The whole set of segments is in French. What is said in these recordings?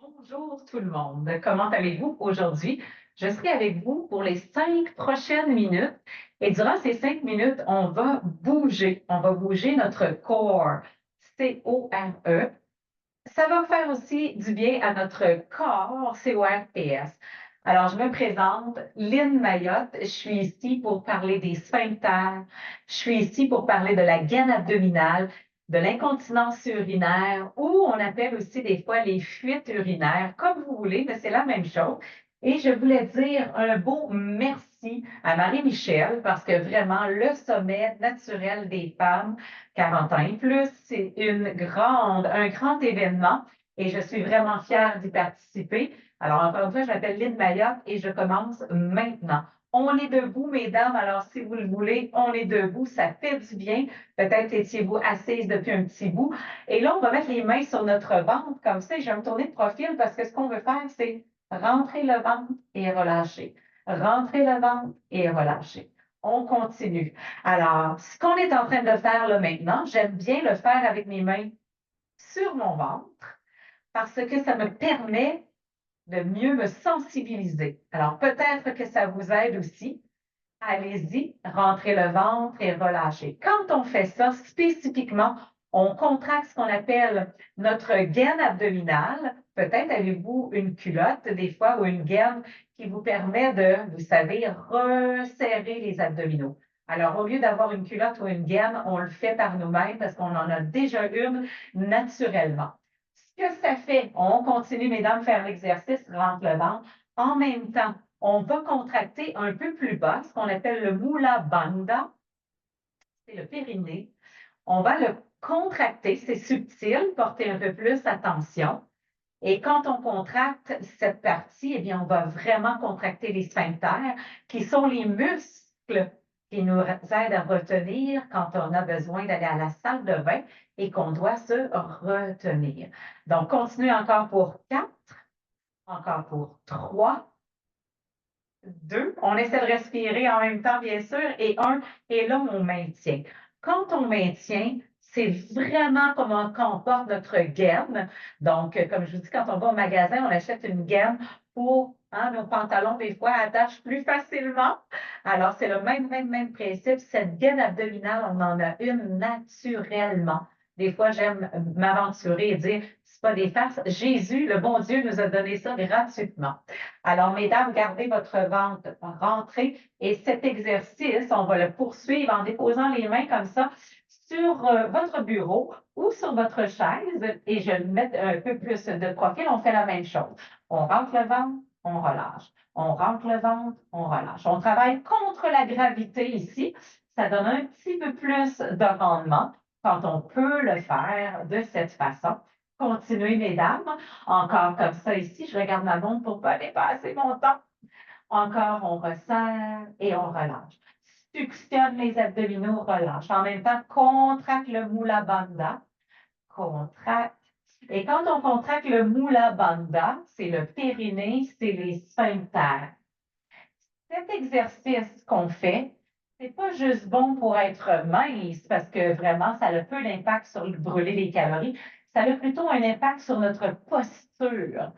Bonjour tout le monde. Comment allez-vous aujourd'hui? Je serai avec vous pour les 5 prochaines minutes et durant ces 5 minutes, on va bouger. On va bouger notre corps, C-O-R-E. Ça va faire aussi du bien à notre corps, C-O-R-P-S. Alors, je me présente, Lynn Mayotte. Je suis ici pour parler des sphincters. Je suis ici pour parler de la gaine abdominale, de l'incontinence urinaire, ou on appelle aussi des fois les fuites urinaires, comme vous voulez, mais c'est la même chose. Et je voulais dire un beau merci à Marie-Michel parce que vraiment, le sommet naturel des femmes, 40 ans et plus, c'est un grand événement et je suis vraiment fière d'y participer. Alors, encore une fois, je m'appelle Lynn Mayotte et je commence maintenant. On est debout, mesdames. Alors, si vous le voulez, on est debout. Ça fait du bien. Peut-être étiez-vous assise depuis un petit bout. Et là, on va mettre les mains sur notre ventre comme ça. Et je vais me tourner de profil parce que ce qu'on veut faire, c'est rentrer le ventre et relâcher. Rentrer le ventre et relâcher. On continue. Alors, ce qu'on est en train de faire là maintenant, j'aime bien le faire avec mes mains sur mon ventre parce que ça me permet de mieux me sensibiliser. Alors, peut-être que ça vous aide aussi. Allez-y, rentrez le ventre et relâchez. Quand on fait ça, spécifiquement, on contracte ce qu'on appelle notre gaine abdominale. Peut-être avez-vous une culotte des fois ou une gaine qui vous permet de, vous savez, resserrer les abdominaux. Alors, au lieu d'avoir une culotte ou une gaine, on le fait par nous-mêmes parce qu'on en a déjà une naturellement. Ce que ça fait, on continue, mesdames, faire l'exercice, rentre le ventre. En même temps, on va contracter un peu plus bas, ce qu'on appelle le Mula Bandha, c'est le périnée. On va le contracter, c'est subtil, portez un peu plus attention. Et quand on contracte cette partie, eh bien, on va vraiment contracter les sphincters, qui sont les muscles qui nous aident à retenir quand on a besoin d'aller à la salle de bain et qu'on doit se retenir. Donc, continuez encore pour 4, encore pour 3, 2. On essaie de respirer en même temps, bien sûr, et 1. Et là, on maintient. Quand on maintient, c'est vraiment comment on porte notre gaine. Donc, comme je vous dis, quand on va au magasin, on achète une gaine pour nos pantalons, des fois, attachent plus facilement. Alors, c'est le même principe. Cette gaine abdominale, on en a une naturellement. Des fois, j'aime m'aventurer et dire, c'est pas des farces. Jésus, le bon Dieu, nous a donné ça gratuitement. Alors, mesdames, gardez votre ventre rentré et cet exercice, on va le poursuivre en déposant les mains comme ça sur votre bureau ou sur votre chaise et je vais mettre un peu plus de profil. On fait la même chose. On rentre le ventre, on relâche. On rentre le ventre, on relâche. On travaille contre la gravité ici. Ça donne un petit peu plus de rendement quand on peut le faire de cette façon. Continuez, mesdames. Encore comme ça ici, je regarde ma montre pour ne pas dépasser mon temps. Encore, on resserre et on relâche. Suctionne les abdominaux, relâche. En même temps, contracte le Mula Bandha. Contracte. Et quand on contracte le Mula Bandha, c'est le périnée, c'est les sphincters. Cet exercice qu'on fait, c'est pas juste bon pour être mince, parce que vraiment, ça a peu d'impact sur brûler les calories. Ça a plutôt un impact sur notre posture,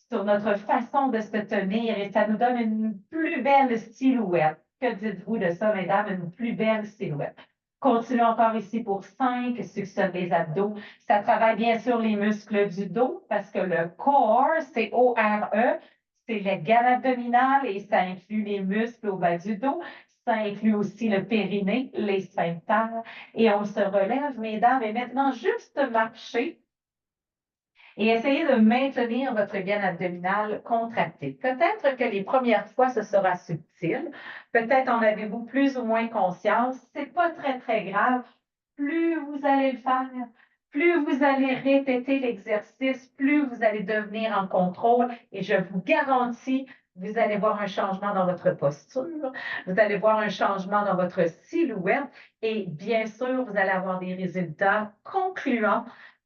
sur notre façon de se tenir, et ça nous donne une plus belle silhouette. Que dites-vous de ça, mesdames? Une plus belle silhouette. Continue encore ici pour 5, suctionne les abdos. Ça travaille bien sûr les muscles du dos parce que le core, c'est O-R-E, c'est la gaine abdominale et ça inclut les muscles au bas du dos. Ça inclut aussi le périnée, les sphincters. Et on se relève, mesdames, et maintenant juste marcher et essayez de maintenir votre gaine abdominale contractée. Peut-être que les premières fois, ce sera subtil. Peut-être en avez-vous plus ou moins conscience. C'est pas très grave. Plus vous allez le faire, plus vous allez répéter l'exercice, plus vous allez devenir en contrôle et je vous garantis, vous allez voir un changement dans votre posture, vous allez voir un changement dans votre silhouette et bien sûr, vous allez avoir des résultats concluants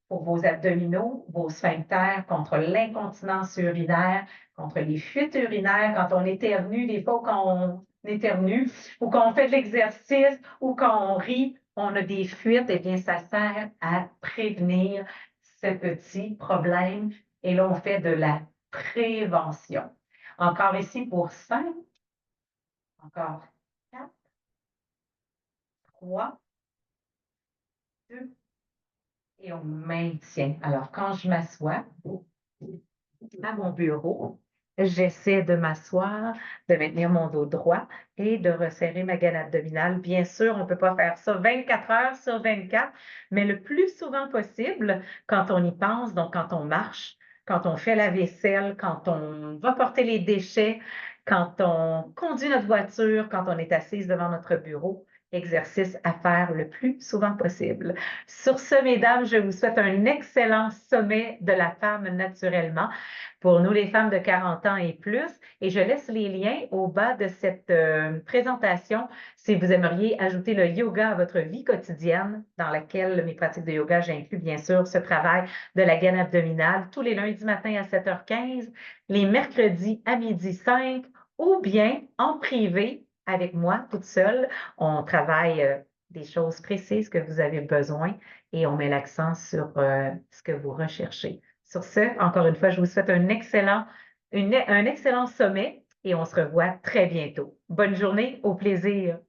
pour vos abdominaux, vos sphincters, contre l'incontinence urinaire, contre les fuites urinaires, quand on éternue, des fois quand on éternue, ou quand on fait de l'exercice, ou quand on rit, on a des fuites, eh bien, ça sert à prévenir ce petit problème Et là, on fait de la prévention. Encore ici pour 5, encore 4, 3, 2, et on maintient. Alors, quand je m'assois à mon bureau, j'essaie de m'asseoir, de maintenir mon dos droit et de resserrer ma gaine abdominale. Bien sûr, on ne peut pas faire ça 24 heures sur 24, mais le plus souvent possible quand on y pense, donc quand on marche, quand on fait la vaisselle, quand on va porter les déchets, quand on conduit notre voiture, quand on est assise devant notre bureau. Exercice à faire le plus souvent possible. Sur ce, mesdames, je vous souhaite un excellent sommet de la femme naturellement pour nous, les femmes de 40 ans et plus. Et je laisse les liens au bas de cette présentation si vous aimeriez ajouter le yoga à votre vie quotidienne, dans laquelle mes pratiques de yoga, j'inclus bien sûr ce travail de la gaine abdominale tous les lundis matin à 7h15, les mercredis à 12h05, ou bien en privé avec moi toute seule. On travaille des choses précises que vous avez besoin et on met l'accent sur ce que vous recherchez. Sur ce, encore une fois, je vous souhaite un excellent sommet et on se revoit très bientôt. Bonne journée, au plaisir.